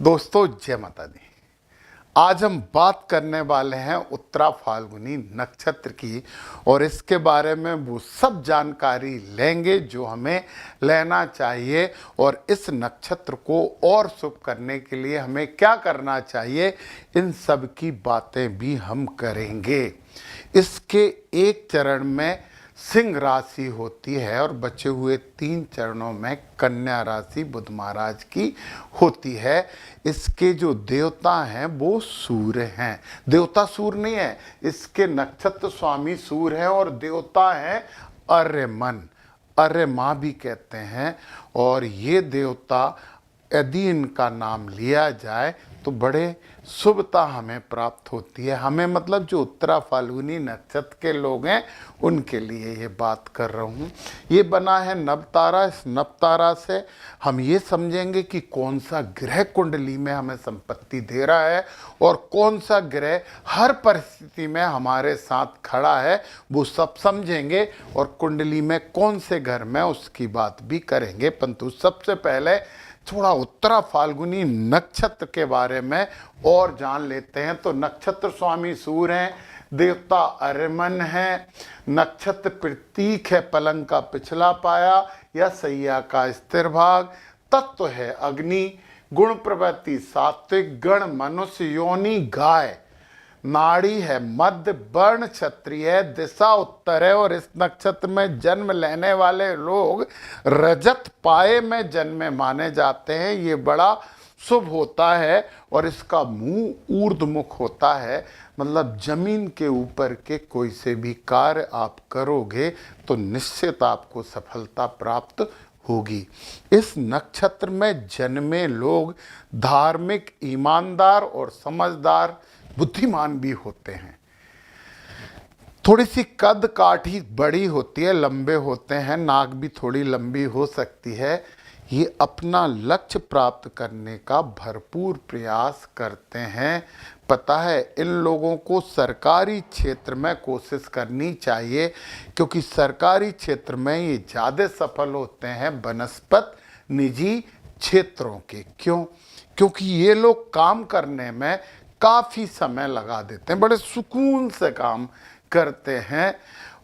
दोस्तों जय माता दी। आज हम बात करने वाले हैं उत्तरा फाल्गुनी नक्षत्र की और इसके बारे में वो सब जानकारी लेंगे जो हमें लेना चाहिए और इस नक्षत्र को और शुभ करने के लिए हमें क्या करना चाहिए, इन सब की बातें भी हम करेंगे। इसके एक चरण में सिंह राशि होती है और बचे हुए 3 चरणों में कन्या राशि बुध महाराज की होती है। इसके जो देवता हैं वो सूर्य हैं। देवता सूर्य नहीं है, इसके नक्षत्र स्वामी सूर्य हैं और देवता हैं अर्यमन, अर्य माँ भी कहते हैं। और ये देवता यदि इनका नाम लिया जाए तो बड़े शुभता हमें प्राप्त होती है। हमें मतलब जो उत्तरा फाल्गुनी नक्षत्र के लोग हैं उनके लिए ये बात कर रहा हूँ। ये बना है नवतारा। इस नवतारा से हम ये समझेंगे कि कौन सा ग्रह कुंडली में हमें संपत्ति दे रहा है और कौन सा ग्रह हर परिस्थिति में हमारे साथ खड़ा है, वो सब समझेंगे। और कुंडली में कौन से घर में उसकी बात भी करेंगे। परंतु सबसे पहले थोड़ा उत्तरा फाल्गुनी नक्षत्र के बारे में और जान लेते हैं। तो नक्षत्र स्वामी सूर्य हैं, देवता अर्यमन है, नक्षत्र प्रतीक है पलंग का पिछला पाया या सैया का स्थिर भाग, तत्व है अग्नि, गुण प्रवृत्ति सात्विक, गण मनुष्य, योनि गाय, नाड़ी है मध्य, वर्ण क्षत्रिय, दिशा उत्तर है। और इस नक्षत्र में जन्म लेने वाले लोग रजत पाए में जन्मे माने जाते हैं। ये बड़ा शुभ होता है और इसका मुंह ऊर्ध्वमुख होता है, मतलब जमीन के ऊपर के कोई से भी कार्य आप करोगे तो निश्चित आपको सफलता प्राप्त होगी। इस नक्षत्र में जन्मे लोग धार्मिक, ईमानदार और समझदार, बुद्धिमान भी होते हैं। थोड़ी सी कद काठी बड़ी होती है, लंबे होते हैं, नाक भी थोड़ी लंबी हो सकती है। ये अपना लक्ष्य प्राप्त करने का भरपूर प्रयास करते हैं। पता है इन लोगों को सरकारी क्षेत्र में कोशिश करनी चाहिए, क्योंकि सरकारी क्षेत्र में ये ज़्यादा सफल होते हैं बनस्पत निजी क्षेत्रों के। क्यों? क्योंकि ये लोग काम करने में काफ़ी समय लगा देते हैं, बड़े सुकून से काम करते हैं,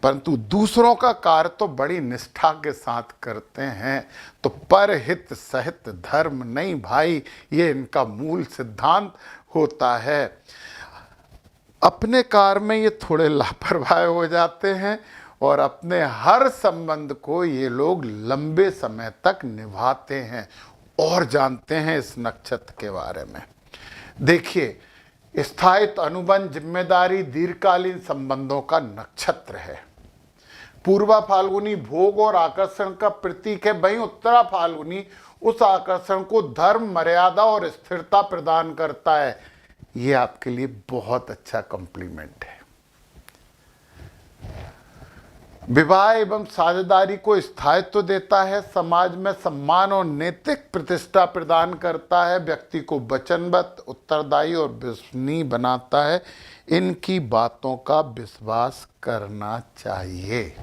परंतु दूसरों का कार्य तो बड़ी निष्ठा के साथ करते हैं। तो परहित सहित धर्म नहीं भाई, ये इनका मूल सिद्धांत होता है। अपने कार्य में ये थोड़े लापरवाह हो जाते हैं और अपने हर संबंध को ये लोग लंबे समय तक निभाते हैं। और जानते हैं इस नक्षत्र के बारे में, देखिए स्थायित्व, अनुबंध, जिम्मेदारी, दीर्घकालीन संबंधों का नक्षत्र है। पूर्वा फाल्गुनी भोग और आकर्षण का प्रतीक है, वहीं उत्तरा फाल्गुनी उस आकर्षण को धर्म, मर्यादा और स्थिरता प्रदान करता है। ये आपके लिए बहुत अच्छा कॉम्प्लीमेंट है। विवाह एवं साझेदारी को स्थायित्व देता है, समाज में सम्मान और नैतिक प्रतिष्ठा प्रदान करता है, व्यक्ति को वचनबद्ध, उत्तरदायी और विश्वसनीय बनाता है। इनकी बातों का विश्वास करना चाहिए।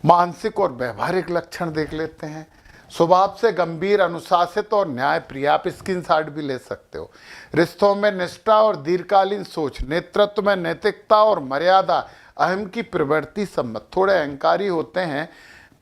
मानसिक और व्यवहारिक लक्षण देख लेते हैं। स्वभाव से गंभीर, अनुशासित और न्यायप्रिय, आप स्क्रीनशॉट भी ले सकते हो। रिश्तों में निष्ठा और दीर्घकालीन सोच, नेतृत्व में नैतिकता और मर्यादा, अहम की प्रवृत्ति सम्मत, थोड़े अहंकारी होते हैं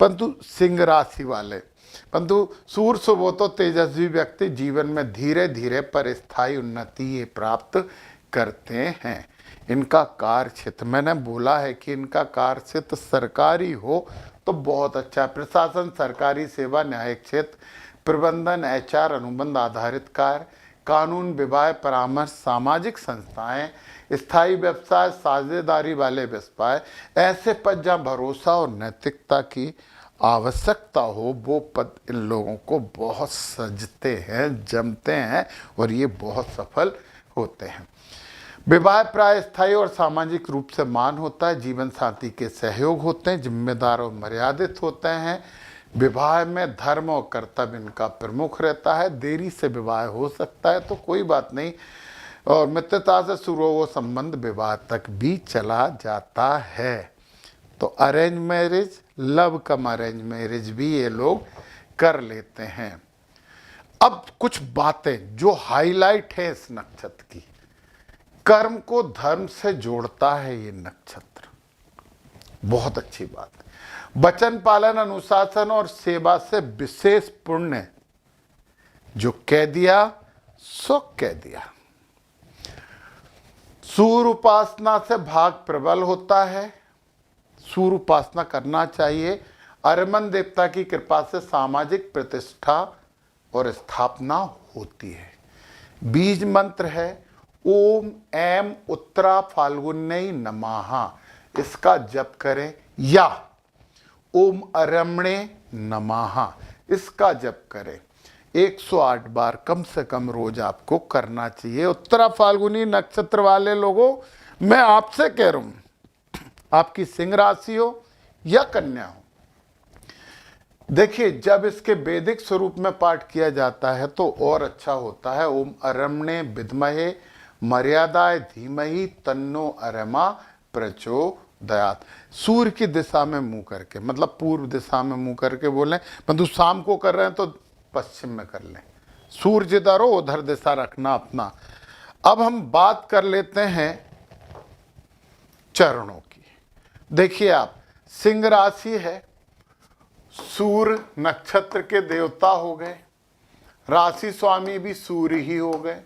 परंतु सिंह राशि वाले। परंतु सूर्य शुभ हो तो तेजस्वी व्यक्ति जीवन में धीरे धीरे पर स्थायी उन्नति ये प्राप्त करते हैं। इनका कार्य क्षेत्र, मैंने बोला है कि इनका कार्य क्षेत्र सरकारी हो तो बहुत अच्छा। प्रशासन, सरकारी सेवा, न्यायिक क्षेत्र, प्रबंधन, एचआर, अनुबंध आधारित कार्य, कानून, विवाह, परामर्श, सामाजिक संस्थाएं, स्थायी व्यवसाय, साझेदारी वाले व्यवसाय, ऐसे पद जहाँ भरोसा और नैतिकता की आवश्यकता हो, वो पद इन लोगों को बहुत सजते हैं, जमते हैं और ये बहुत सफल होते हैं। विवाह प्राय स्थायी और सामाजिक रूप से मान होता है, जीवन साथी के सहयोग होते हैं, जिम्मेदार और मर्यादित होते हैं। विवाह में धर्म और कर्तव्य इनका प्रमुख रहता है। देरी से विवाह हो सकता है तो कोई बात नहीं, और मित्रता से शुरू वो संबंध विवाह तक भी चला जाता है। तो अरेंज मैरिज, लव कम अरेंज मैरिज भी ये लोग कर लेते हैं। अब कुछ बातें जो हाईलाइट है इस नक्षत्र की, कर्म को धर्म से जोड़ता है ये नक्षत्र, बहुत अच्छी बात है। वचन पालन, अनुशासन और सेवा से विशेष पुण्य जो कह दिया सो कह दिया। सूर्य उपासना से भाग प्रबल होता है, सूर्य उपासना करना चाहिए। अर्यमन देवता की कृपा से सामाजिक प्रतिष्ठा और स्थापना होती है। बीज मंत्र है ओम ऐम उत्तरा फाल्गुनी नमः, इसका जप करें, या ओम अरमणे नमः इसका जप करें। 108 बार कम से कम रोज आपको करना चाहिए। उत्तरा फाल्गुनी नक्षत्र वाले लोगों, मैं आपसे कह रहा हूं, आपकी सिंह राशि हो या कन्या हो, देखिए जब इसके वैदिक स्वरूप में पाठ किया जाता है तो और अच्छा होता है। ओम अरमणे विद्महे मर्यादाय धीमहि तन्नो अरमा प्रचोदयात्। सूर्य की दिशा में मुंह करके, मतलब पूर्व दिशा में मुंह करके बोलें, परंतु शाम को कर रहे हैं तो पश्चिम में कर लें। सूर्य जिधर हो उधर दिशा रखना अपना। अब हम बात कर लेते हैं चरणों की। देखिए आप, सिंह राशि है, सूर्य नक्षत्र के देवता हो गए, राशि स्वामी भी सूर्य ही हो गए,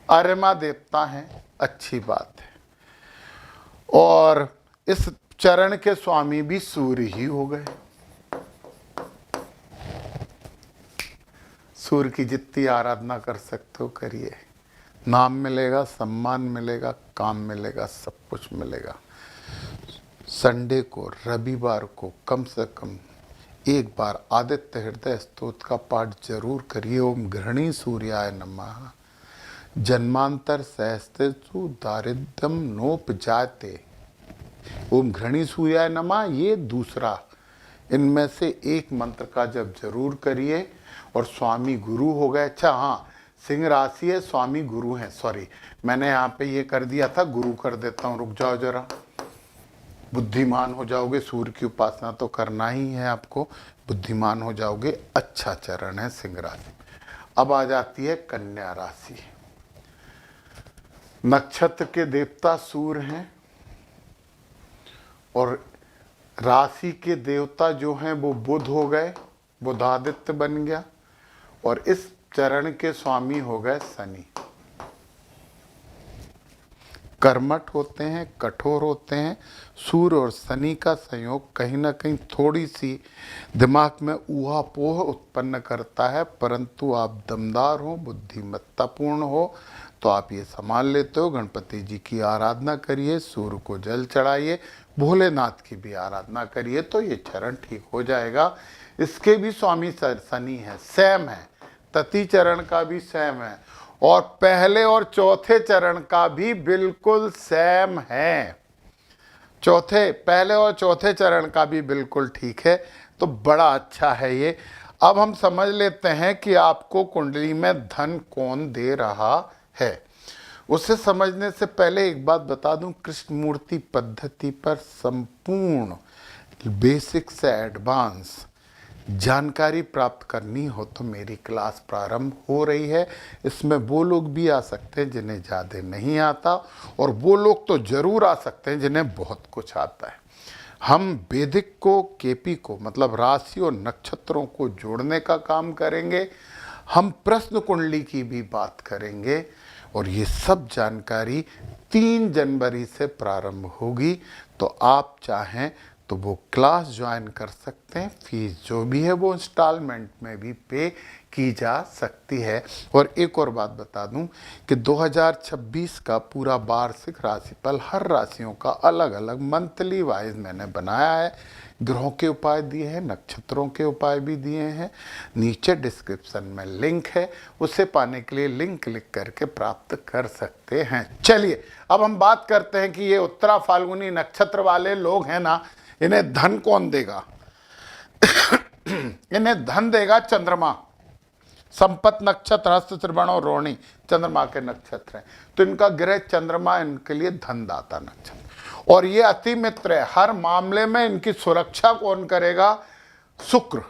अर्यमा देवता हैं, अच्छी बात है। और इस चरण के स्वामी भी सूर्य ही हो गए। सूर्य की जितनी आराधना कर सकते हो करिए, नाम मिलेगा, सम्मान मिलेगा, काम मिलेगा, सब कुछ मिलेगा। संडे को, रविवार को कम से कम एक बार आदित्य हृदय स्तोत्र का पाठ जरूर करिए। ओम गृहणी सूर्याय नमः, जन्मांतर सहस्त्रसु दारिद्र्यम नोपजाते। ओम गृहणी सूर्याय नमः ये दूसरा, इनमें से एक मंत्र का जब जरूर करिए। और स्वामी गुरु हो गए, अच्छा हाँ, सिंह राशि है, स्वामी गुरु हैं, सॉरी मैंने यहाँ पे ये कर दिया था, गुरु कर देता हूँ, रुक जाओ जरा, बुद्धिमान हो जाओगे। सूर्य की उपासना तो करना ही है आपको, बुद्धिमान हो जाओगे। अच्छा चरण है सिंह राशि। अब आ जाती है कन्या राशि। नक्षत्र के देवता सूर्य हैं और राशि के देवता जो हैं वो बुध हो गए, बुधादित्य बन गया। और इस चरण के स्वामी हो गए शनि। कर्मठ होते हैं, कठोर होते हैं। सूर्य और शनि का संयोग कहीं ना कहीं थोड़ी सी दिमाग में ऊहापोह उत्पन्न करता है, परंतु आप दमदार हो, बुद्धिमत्तापूर्ण हो तो आप ये संभाल लेते हो। गणपति जी की आराधना करिए, सूर्य को जल चढ़ाइए, भोलेनाथ की भी आराधना करिए तो ये चरण ठीक हो जाएगा। इसके भी स्वामी शनि है, सेम है, तति चरण का भी सेम है और पहले और चौथे चरण का भी बिल्कुल सेम है। पहले और चौथे चरण का भी बिल्कुल ठीक है, तो बड़ा अच्छा है ये। अब हम समझ लेते हैं कि आपको कुंडली में धन कौन दे रहा है। उसे समझने से पहले एक बात बता दूं, कृष्ण मूर्ति पद्धति पर संपूर्ण बेसिक से एडवांस जानकारी प्राप्त करनी हो तो मेरी क्लास प्रारंभ हो रही है। इसमें वो लोग भी आ सकते हैं जिन्हें ज़्यादा नहीं आता, और वो लोग तो ज़रूर आ सकते हैं जिन्हें बहुत कुछ आता है। हम वैदिक को, केपी को, मतलब राशि और नक्षत्रों को जोड़ने का काम करेंगे। हम प्रश्न कुंडली की भी बात करेंगे और ये सब जानकारी 3 जनवरी से प्रारंभ होगी। तो आप चाहें तो वो क्लास ज्वाइन कर सकते हैं। फीस जो भी है वो इंस्टॉलमेंट में भी पे की जा सकती है। और एक और बात बता दूं कि 2026 का पूरा वार्षिक राशिफल हर राशियों का अलग अलग मंथली वाइज मैंने बनाया है। ग्रहों के उपाय दिए हैं, नक्षत्रों के उपाय भी दिए हैं। नीचे डिस्क्रिप्शन में लिंक है, उसे पाने के लिए लिंक क्लिक करके प्राप्त कर सकते हैं। चलिए अब हम बात करते हैं कि ये उत्तरा फाल्गुनी नक्षत्र वाले लोग हैं ना, इन्हें धन कौन देगा? इन्हें धन देगा चंद्रमा। संपत नक्षत्र, हस्त, त्रिबण और रोहिणी चंद्रमा के नक्षत्र हैं, तो इनका ग्रह चंद्रमा इनके लिए धनदाता नक्षत्र। और ये अति मित्र है, हर मामले में इनकी सुरक्षा कौन करेगा? शुक्र।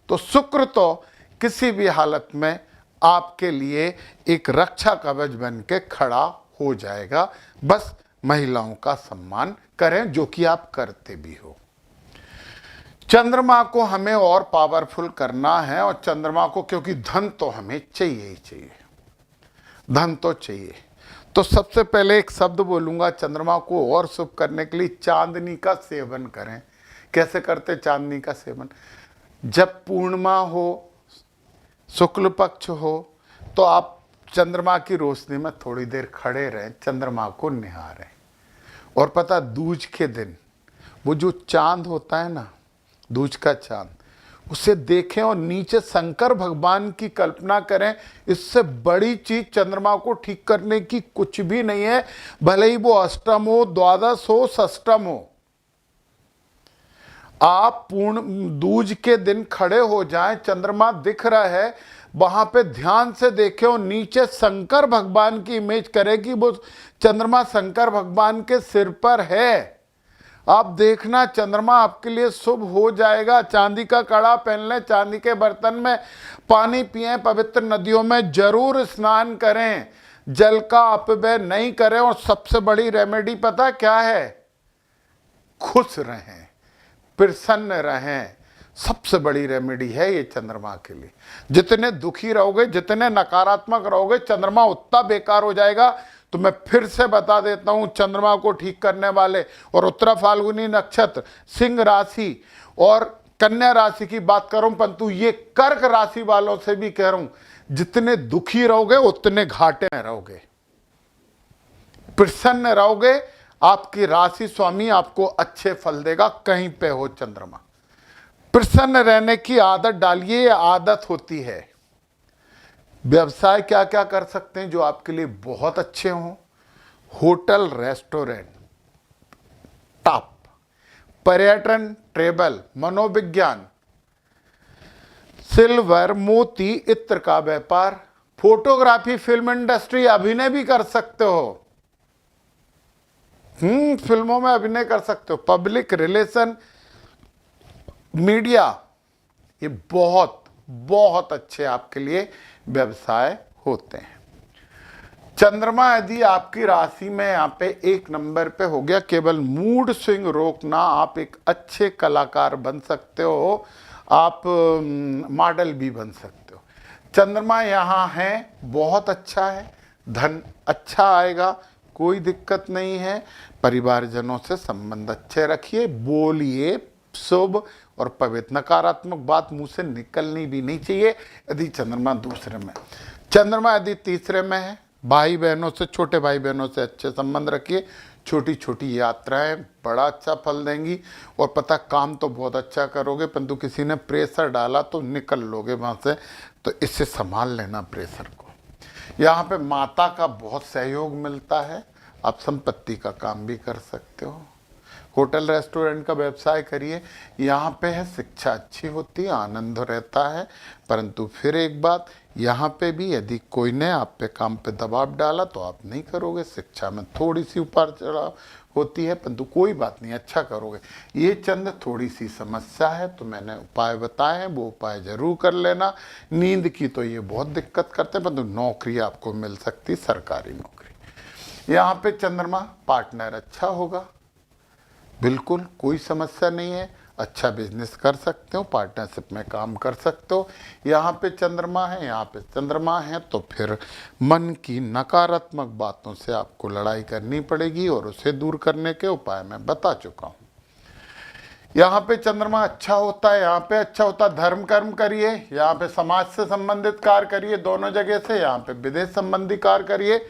तो शुक्र तो किसी भी हालत में आपके लिए एक रक्षा कवच बन के खड़ा हो जाएगा। बस महिलाओं का सम्मान करें, जो कि आप करते भी हो। चंद्रमा को हमें और पावरफुल करना है, और चंद्रमा को, क्योंकि धन तो हमें चाहिए ही चाहिए, धन तो चाहिए। तो सबसे पहले एक शब्द बोलूंगा चंद्रमा को और शुभ करने के लिए, चांदनी का सेवन करें। कैसे करते चांदनी का सेवन? जब पूर्णिमा हो, शुक्ल पक्ष हो, तो आप चंद्रमा की रोशनी में थोड़ी देर खड़े रहें, चंद्रमा को निहारें। और पता, दूज के दिन वो जो चांद होता है ना, दूज का चांद, उसे देखें और नीचे शंकर भगवान की कल्पना करें। इससे बड़ी चीज चंद्रमा को ठीक करने की कुछ भी नहीं है, भले ही वो अष्टम हो, द्वादश हो, षष्टम हो। आप पूर्ण दूज के दिन खड़े हो जाएं, चंद्रमा दिख रहा है, वहां पे ध्यान से देखें और नीचे शंकर भगवान की इमेज करें कि वो चंद्रमा शंकर भगवान के सिर पर है। आप देखना चंद्रमा आपके लिए शुभ हो जाएगा। चांदी का कड़ा पहन लें, चांदी के बर्तन में पानी पिएं, पवित्र नदियों में जरूर स्नान करें, जल का अपव्यय नहीं करें। और सबसे बड़ी रेमेडी पता क्या है? खुश रहें, प्रसन्न रहें। सबसे बड़ी रेमेडी है ये चंद्रमा के लिए। जितने दुखी रहोगे, जितने नकारात्मक रहोगे, चंद्रमा उतना बेकार हो जाएगा। तो मैं फिर से बता देता हूं, चंद्रमा को ठीक करने वाले और उत्तरा फाल्गुनी नक्षत्र, सिंह राशि और कन्या राशि की बात करूं, परंतु ये कर्क राशि वालों से भी कह रहा हूं, जितने दुखी रहोगे उतने घाटे में रहोगे। प्रसन्न रहोगे, आपकी राशि स्वामी आपको अच्छे फल देगा। कहीं पे हो चंद्रमा, प्रसन्न रहने की आदत डालिए, आदत होती है। व्यवसाय क्या क्या कर सकते हैं जो आपके लिए बहुत अच्छे हों? होटल, रेस्टोरेंट टॉप, पर्यटन, ट्रेवल, मनोविज्ञान, सिल्वर, मोती, इत्र का व्यापार, फोटोग्राफी, फिल्म इंडस्ट्री, अभिनय भी कर सकते हो। फिल्मों में अभिनय कर सकते हो। पब्लिक रिलेशन, मीडिया, ये बहुत बहुत अच्छे आपके लिए व्यवसाय होते हैं। चंद्रमा यदि आपकी राशि में यहाँ पे 1 नंबर पे हो गया, केवल मूड स्विंग रोकना, आप एक अच्छे कलाकार बन सकते हो, आप मॉडल भी बन सकते हो। चंद्रमा यहाँ है, बहुत अच्छा है, धन अच्छा आएगा, कोई दिक्कत नहीं है। परिवारजनों से संबंध अच्छे रखिए, बोलिए शुभ और पवित्र। नकारात्मक बात मुंह से निकलनी भी नहीं चाहिए। यदि चंद्रमा दूसरे में, चंद्रमा यदि तीसरे में है, भाई बहनों से, छोटे भाई बहनों से अच्छे संबंध रखिए। छोटी छोटी यात्राएं बड़ा अच्छा फल देंगी। और पता, काम तो बहुत अच्छा करोगे, परंतु किसी ने प्रेशर डाला तो निकल लोगे वहां से, तो इससे संभाल लेना प्रेशर को। यहाँ पे माता का बहुत सहयोग मिलता है, आप संपत्ति का काम भी कर सकते हो। होटल रेस्टोरेंट का व्यवसाय करिए। यहाँ पे है, शिक्षा अच्छी होती है, आनंद रहता है। परंतु फिर एक बात, यहाँ पे भी यदि कोई ने आप पे काम पे दबाव डाला तो आप नहीं करोगे। शिक्षा में थोड़ी सी उतार चढ़ाव होती है, परंतु कोई बात नहीं, अच्छा करोगे। ये चंद थोड़ी सी समस्या है, तो मैंने उपाय बताए हैं, वो उपाय जरूर कर लेना। नींद की तो ये बहुत दिक्कत करते हैं, परंतु नौकरी आपको मिल सकती, सरकारी नौकरी। यहाँ पे चंद्रमा पार्टनर अच्छा होगा, बिल्कुल कोई समस्या नहीं है। अच्छा बिजनेस कर सकते हो, पार्टनरशिप में काम कर सकते हो। यहाँ पे चंद्रमा है, यहाँ पे चंद्रमा है, तो फिर मन की नकारात्मक बातों से आपको लड़ाई करनी पड़ेगी, और उसे दूर करने के उपाय मैं बता चुका हूँ। यहाँ पे चंद्रमा अच्छा होता है, यहाँ पे अच्छा होता है, धर्म कर्म करिए। यहाँ पे समाज से संबंधित कार्य करिए, दोनों जगह से। यहाँ पे विदेश संबंधी कार्य करिए।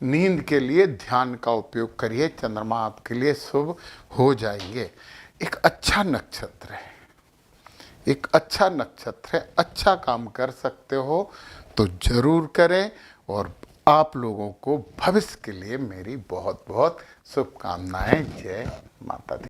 नींद के लिए ध्यान का उपयोग करिए, चंद्रमा आपके लिए शुभ हो जाएंगे। एक अच्छा नक्षत्र है, एक अच्छा नक्षत्र है, अच्छा काम कर सकते हो तो जरूर करें। और आप लोगों को भविष्य के लिए मेरी बहुत बहुत शुभकामनाएं। जय माता दी।